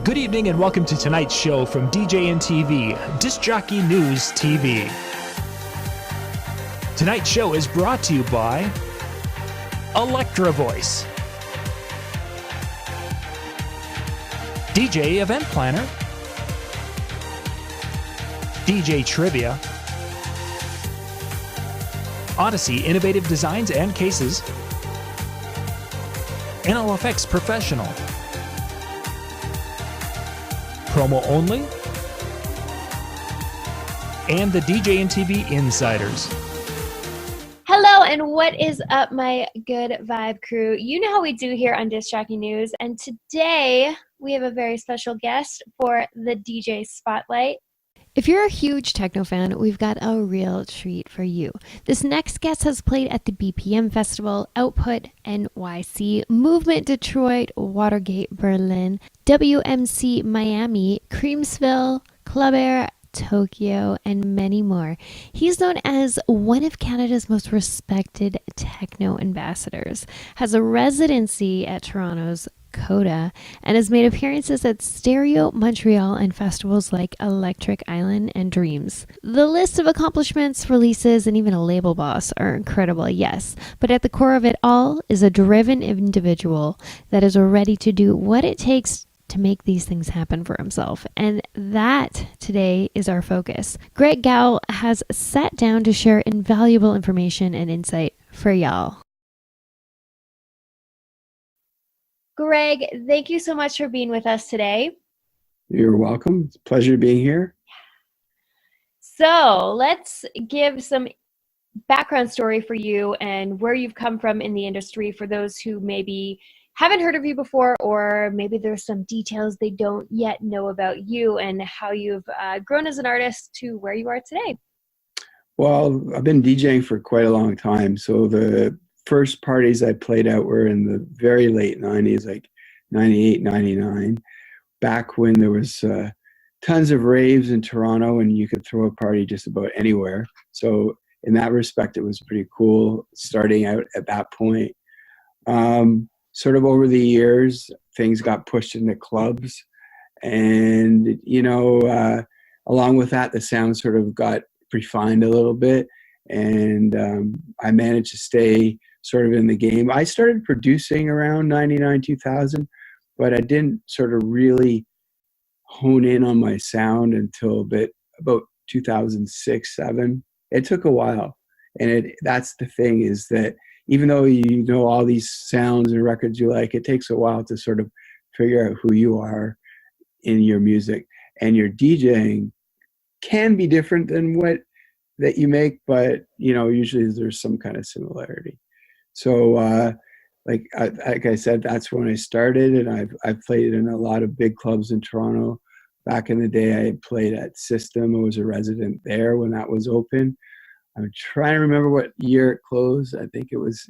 Good evening and welcome to tonight's show from DJNTV, Disc Jockey News TV. Tonight's show is brought to you by Electra Voice, DJ Event Planner, DJ Trivia, Odyssey Innovative Designs and Cases, NLFX Professional, Promo Only, and the DJNTV Insiders. Hello and what is up, my good vibe crew? You know how we do here on Disc Jockey News, and today we have a very special guest for the DJ Spotlight. If you're a huge techno fan, we've got a real treat for you. This next guest has played at the BPM Festival, Output NYC, Movement Detroit, Watergate Berlin, WMC Miami, Creamfields, Club Air, Tokyo, and many more. He's known as one of Canada's most respected techno ambassadors, has a residency at Toronto's Coda, and has made appearances at Stereo Montreal and festivals like Electric Island and Dreams. The list of accomplishments, releases, and even a label boss are incredible, yes, but at the core of it all is a driven individual that is ready to do what it takes to make these things happen for himself. And that today is our focus. Greg Gow has sat down to share invaluable information and insight for y'all. Greg, thank you so much for being with us today. You're welcome. It's a pleasure being here. So let's give some background story for you and where you've come from in the industry for those who maybe haven't heard of you before, or maybe there's some details they don't yet know about you and how you've grown as an artist to where you are today. Well, I've been DJing for quite a long time. So the first parties I played out were in the very late 90s, like 98, 99, back when there was tons of raves in Toronto and you could throw a party just about anywhere. So in that respect, it was pretty cool starting out at that point. Sort of over the years, things got pushed into clubs, and along with that, the sound sort of got refined a little bit, and I managed to stay sort of in the game. I started producing around 99, 2000, but I didn't sort of really hone in on my sound until about 2006, 7. It took a while, and that's the thing, is that even though you know all these sounds and records you like, it takes a while to sort of figure out who you are in your music. And your DJing can be different than what that you make, but usually there's some kind of similarity. So like I said, that's when I started, and I've played in a lot of big clubs in Toronto. Back in the day, I played at System. I was a resident there when that was open. I'm trying to remember what year it closed. I think it was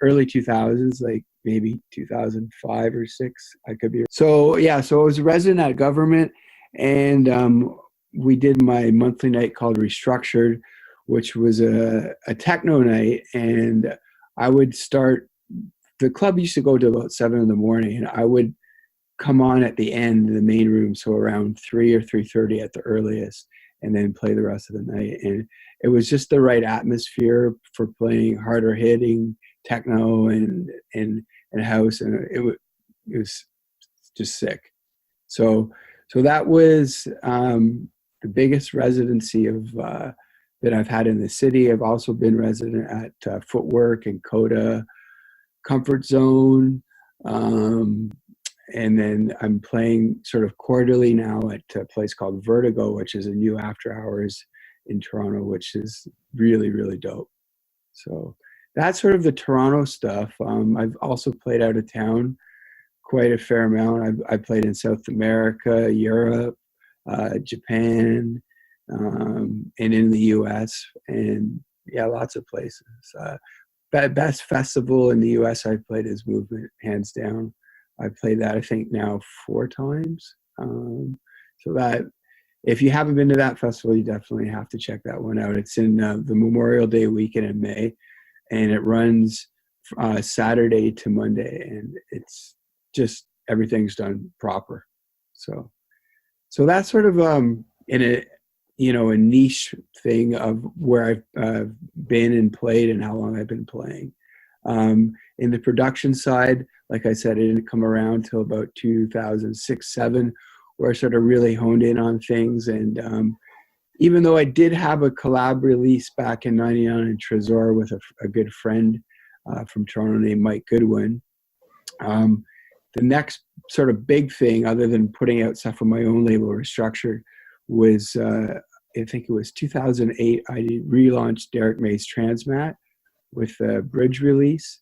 early 2000s, like maybe 2005 or 6. I could be. So I was a resident at Government, and we did my monthly night called Restructured, which was a techno night. And I would start, the club used to go to about 7 in the morning, and I would come on at the end of the main room, so around 3 or 3:30 at the earliest, and then play the rest of the night. And it was just the right atmosphere for playing harder hitting techno and house, and it was just sick. So that was the biggest residency of that I've had in the city. I've also been resident at Footwork and Coda, Comfort Zone, and then I'm playing sort of quarterly now at a place called Vertigo, which is a new after hours in Toronto, which is really, really dope. So that's sort of the Toronto stuff. I've also played out of town quite a fair amount. I played in South America, Europe, Japan, and in the US, and lots of places. Best festival in the US I've played is Movement, hands down. I've played that, I think, now 4 times. So that, if you haven't been to that festival, you definitely have to check that one out. It's in the Memorial Day weekend in May, and it runs Saturday to Monday, and it's just, everything's done proper. So that's sort of in a, you know, a niche thing of where I've been and played and how long I've been playing. In the production side, like I said, it didn't come around till about 2006-07, where I sort of really honed in on things. And even though I did have a collab release back in '99 in Trésor with a good friend from Toronto named Mike Goodwin, the next sort of big thing, other than putting out stuff on my own label, Restructured, was I think it was 2008. I relaunched Derek May's Transmat with a bridge release,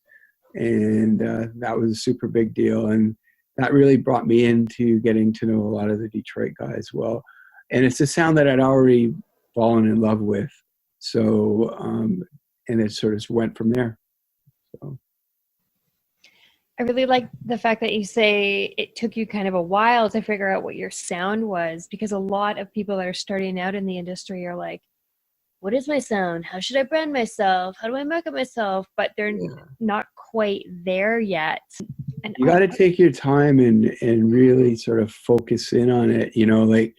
and that was a super big deal. And that really brought me into getting to know a lot of the Detroit guys well. And it's a sound that I'd already fallen in love with. So, and it sort of went from there. So. I really like the fact that you say it took you kind of a while to figure out what your sound was, because a lot of people that are starting out in the industry are like, what is my sound? How should I brand myself? How do I market myself? But they're not quite there yet. And you got to take your time and really sort of focus in on it. You know, like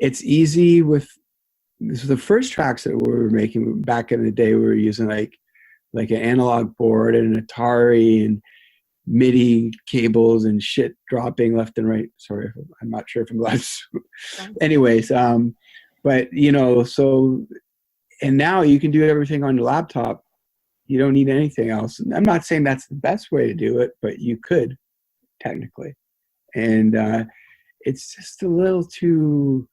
it's easy with the first tracks that we were making back in the day. We were using like an analog board and an Atari and MIDI cables and shit dropping left and right. Sorry, I'm not sure if I'm allowed to. Anyways, but you know, so, and now you can do everything on your laptop. You don't need anything else. I'm not saying that's the best way to do it, but you could technically. And it's just a little too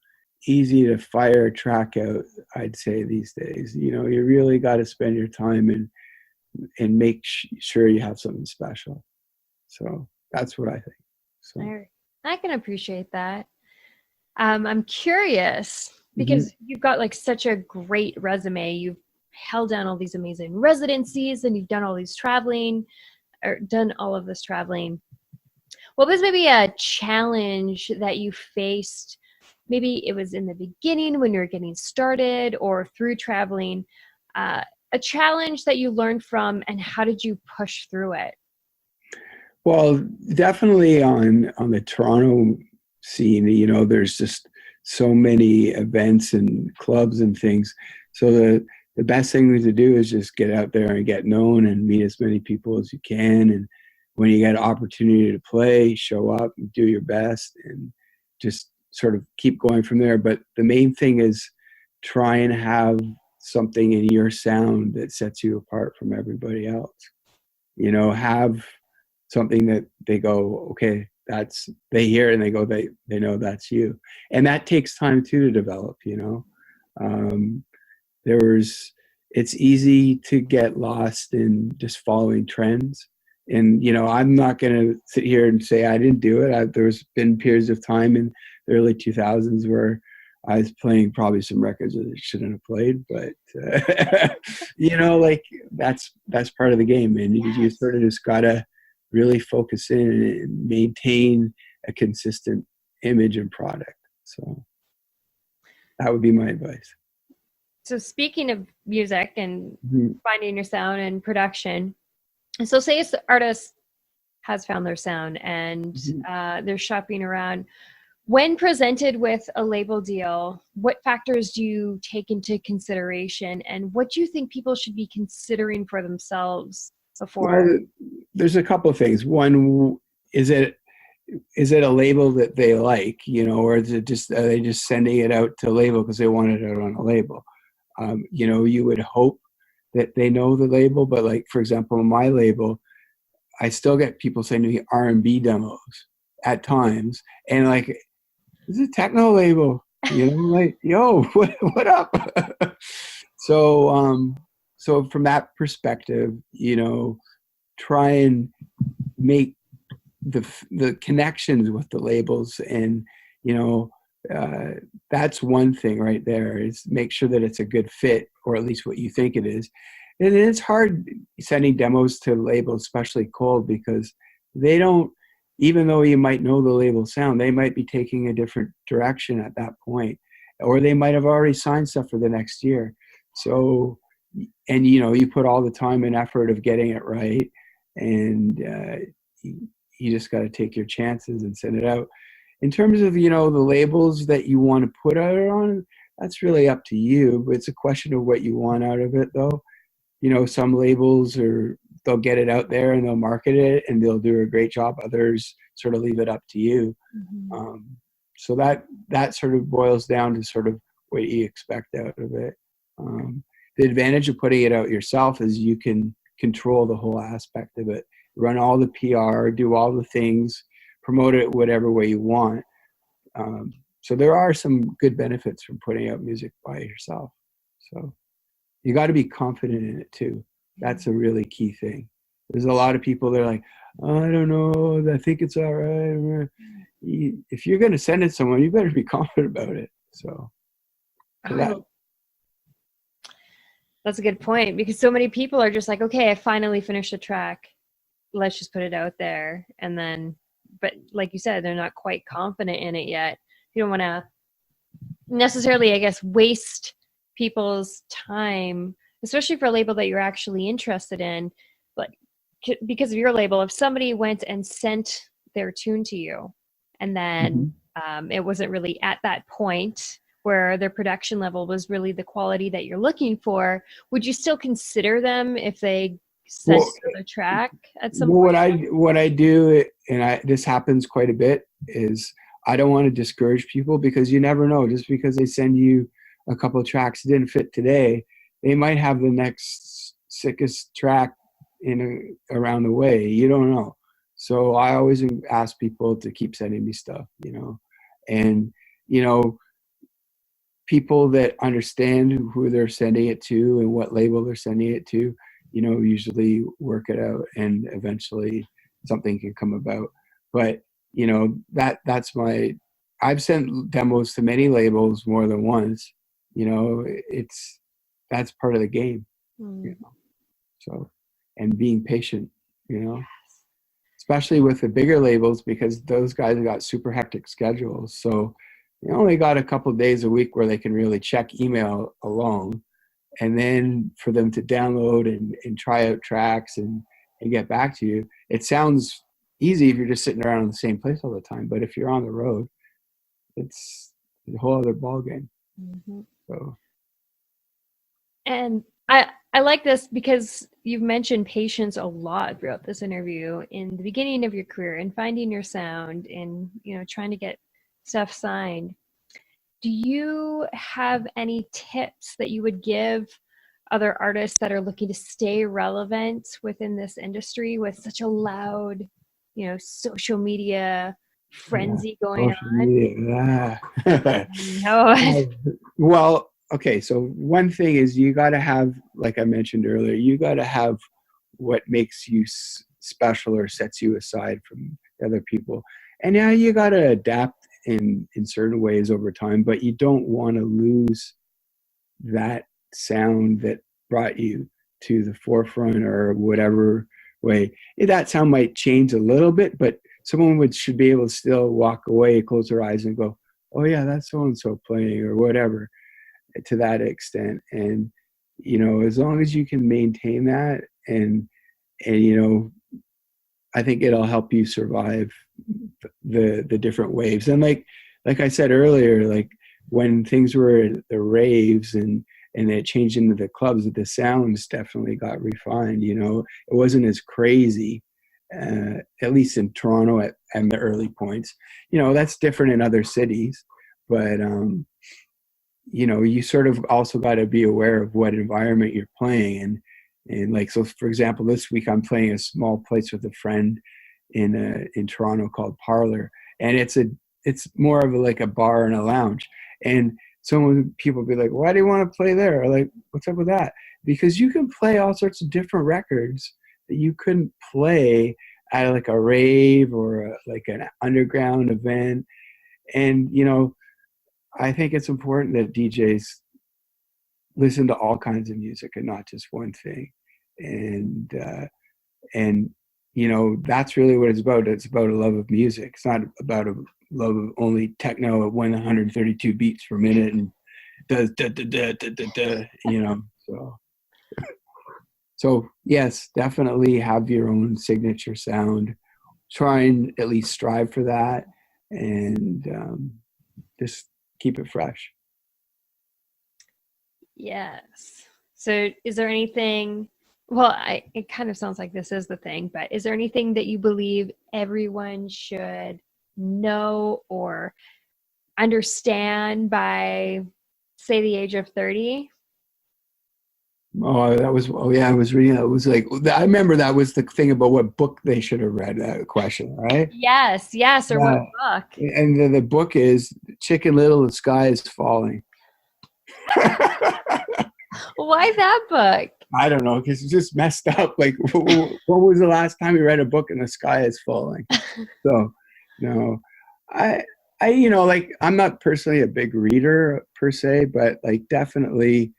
easy to fire a track out, I'd say, these days. You know, you really got to spend your time and make sure you have something special. So that's what I think. So I can appreciate that. I'm curious because you've got like such a great resume. You've held down all these amazing residencies and you've done all these traveling, or done all of this traveling. What was maybe a challenge that you faced? Maybe it was in the beginning when you were getting started or through traveling, a challenge that you learned from, and how did you push through it? Well, definitely on the Toronto scene, you know, there's just so many events and clubs and things. So the best thing to do is just get out there and get known and meet as many people as you can. And when you get an opportunity to play, show up and do your best and just sort of keep going from there. But the main thing is try and have something in your sound that sets you apart from everybody else. You know, have something that they go, okay, that's, they hear it and they go, they know that's you. And that takes time too to develop, you know. It's easy to get lost in just following trends. And, you know, I'm not going to sit here and say I didn't do it. There's been periods of time in the early 2000s where I was playing probably some records that I shouldn't have played, but, you know, like that's part of the game. And you sort of just got to really focus in and maintain a consistent image and product. So that would be my advice. So speaking of music and finding your sound and production, so say an artist has found their sound and they're shopping around. When presented with a label deal, what factors do you take into consideration, and what do you think people should be considering for themselves before? Well, there's a couple of things. One, is it a label that they like, you know, or is it just, are they just sending it out to label because they want it out on a label? You know, you would hope that they know the label, but like, for example, my label, I still get people sending me R&B demos at times, and like, this is a techno label, you know, like, yo, what up? So from that perspective, you know, try and make the connections with the labels, and, you know, that's one thing right there, is make sure that it's a good fit, or at least what you think it is. And it's hard sending demos to labels, especially cold, because they don't, even though you might know the label sound, they might be taking a different direction at that point, or they might have already signed stuff for the next year. So, and you know, you put all the time and effort of getting it right, and you just got to take your chances and send it out. in terms of, you know, the labels that you want to put out on, that's really up to you. But it's a question of what you want out of it, though. You know, some labels they'll get it out there and they'll market it and they'll do a great job. Others sort of leave it up to you. So that sort of boils down to sort of what you expect out of it. The advantage of putting it out yourself is you can control the whole aspect of it, run all the PR, do all the things, promote it whatever way you want. So there are some good benefits from putting out music by yourself. So you got to be confident in it too. That's a really key thing. There's a lot of people that are like, oh, I don't know, I think it's all right. If you're going to send it to someone, you better be confident about it. So that's a good point, because so many people are just like, okay, I finally finished a track, let's just put it out there. And then, but like you said, they're not quite confident in it yet. You don't want to necessarily, I guess, waste people's time, especially for a label that you're actually interested in. But because of your label, if somebody went and sent their tune to you and then it wasn't really at that point where their production level was really the quality that you're looking for, would you still consider them if they sent another track at some point? What I do, and this happens quite a bit, is I don't want to discourage people, because you never know. Just because they send you a couple of tracks that didn't fit today, they might have the next sickest track around the way. You don't know. So I always ask people to keep sending me stuff, you know, and, you know, people that understand who they're sending it to and what label they're sending it to, you know, usually work it out and eventually something can come about. But, you know, I've sent demos to many labels more than once, you know, that's part of the game, you know, so, and being patient, you know, especially with the bigger labels, because those guys have got super hectic schedules. So they only got a couple of days a week where they can really check email alone. And then for them to download and try out tracks and get back to you, it sounds easy if you're just sitting around in the same place all the time. But if you're on the road, it's a whole other ballgame. So. And I like this because you've mentioned patience a lot throughout this interview in the beginning of your career and finding your sound and, you know, trying to get stuff signed. Do you have any tips that you would give other artists that are looking to stay relevant within this industry with such a loud, you know, social media frenzy going on? Well, okay, so one thing is you got to have, like I mentioned earlier, you got to have what makes you special or sets you aside from other people. And yeah, you got to adapt in certain ways over time, but you don't want to lose that sound that brought you to the forefront or whatever way. That sound might change a little bit, but someone should be able to still walk away, close their eyes and go, oh yeah, that's so-and-so playing or whatever, to that extent. And, you know, as long as you can maintain that and you know, I think it'll help you survive the different waves. And like I said earlier, like when things were at the raves and it changed into the clubs, the sounds definitely got refined. You know, it wasn't as crazy, at least in Toronto at the early points. You know, that's different in other cities, but you know, you sort of also got to be aware of what environment you're playing. And like, so for example, this week I'm playing a small place with a friend in Toronto called Parlor, and it's more of like a bar and a lounge. And people be like, why do you want to play there? Or like, what's up with that? Because you can play all sorts of different records that you couldn't play at like a rave or like an underground event. And, you know, I think it's important that DJs listen to all kinds of music and not just one thing. And you know, that's really what it's about. It's about a love of music. It's not about a love of only techno at 132 beats per minute and does da da da da da da. You know, so yes, definitely have your own signature sound. Try and at least strive for that. and just keep it fresh. Yes. So is there anything, well, it kind of sounds like this is the thing, but is there anything that you believe everyone should know or understand by, say, the age of 30? Oh yeah, I was reading that. It was like, I remember that was the thing about what book they should have read, that question, right? Yes, or Yeah. what book? And the book is Chicken Little, the Sky is Falling. Why that book? I don't know, because it's just messed up. Like, what was the last time you read a book and the sky is falling? So, no, I, like, I'm not personally a big reader per se, but like, definitely,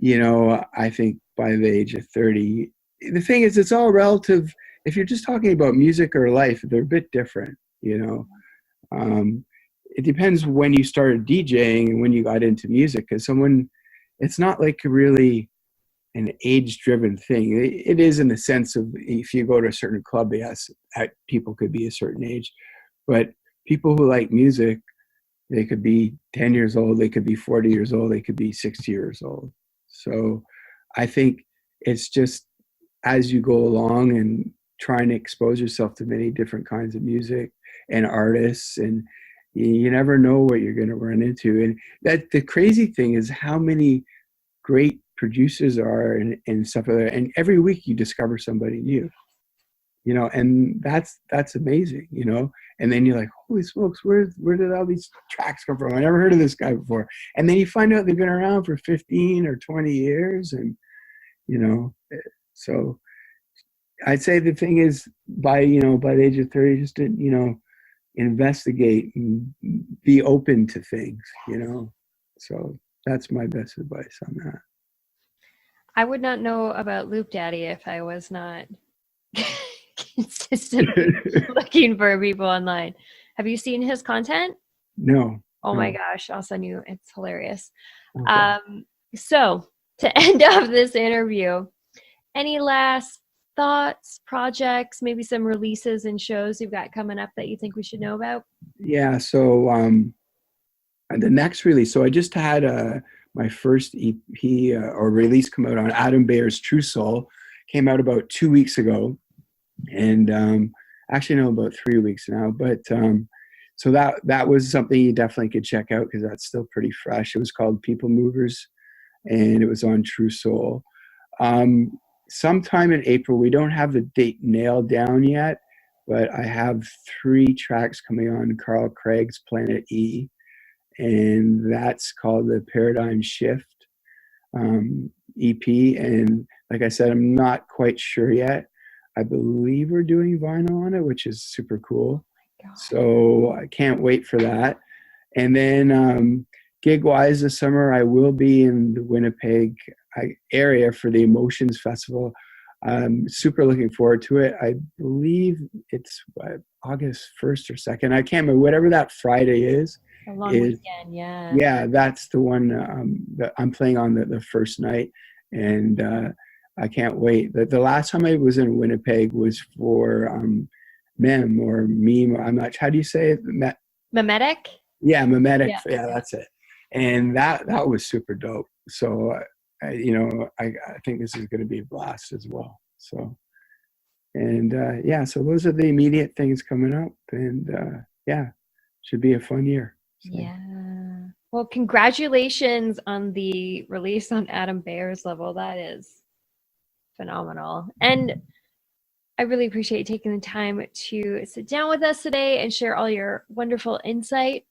I think by the age of 30, the thing is, it's all relative. If you're just talking about music or life, they're a bit different, It depends when you started DJing and when you got into music, because it's not like really an age-driven thing. It is in the sense of, if you go to a certain club, yes, people could be a certain age, but people who like music, they could be 10 years old, they could be 40 years old, they could be 60 years old. So I think it's just, as you go along and trying to expose yourself to many different kinds of music and artists, and you never know what you're going to run into. And that the crazy thing is how many great producers are and stuff like that. And every week you discover somebody new, and that's amazing, and then you're like, holy smokes, where did all these tracks come from? I never heard of this guy before. And then you find out they've been around for 15 or 20 years. And, so I'd say the thing is, by the age of 30, just to, investigate and be open to things, so that's my best advice on that. I would not know about Loop Daddy if I was not consistently looking for people online. Have you seen his content? No. Oh my gosh, I'll send you. It's hilarious. Okay. So to end off this interview, any last thoughts, projects, maybe some releases and shows you've got coming up that you think we should know about? Yeah. So the next release. So I just had my first EP or release come out on Adam Bayer's True Soul. Came out about 2 weeks ago, and actually no, about 3 weeks now. But so that was something you definitely could check out, because that's still pretty fresh. It was called People Movers, and it was on True Soul. Sometime in April, we don't have the date nailed down yet, but I have 3 tracks coming on Carl Craig's Planet E, and that's called the Paradigm Shift EP. And like I said, I'm not quite sure yet. I believe we're doing vinyl on it, which is super cool. So I can't wait for that. And then gig-wise this summer, I will be in the Winnipeg area for the Emotions Festival. I'm super looking forward to it. I believe it's August 1st or 2nd. I can't remember, whatever that Friday is. A long weekend, yeah. Yeah, that's the one that I'm playing on the first night. And I can't wait. The last time I was in Winnipeg was for Mem or Meme. I'm not. How do you say it? Memetic? Yeah, Memetic. Yeah, that's it. And that was super dope. So I think this is going to be a blast as well. So, and so those are the immediate things coming up, and should be a fun year. So. Yeah. Well, congratulations on the release on Adam Bayer's level. That is phenomenal. And I really appreciate you taking the time to sit down with us today and share all your wonderful insight.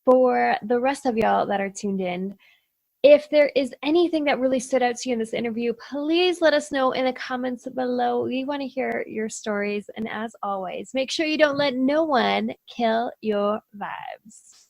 For the rest of y'all that are tuned in, if there is anything that really stood out to you in this interview, please let us know in the comments below. We want to hear your stories. And as always, make sure you don't let no one kill your vibes.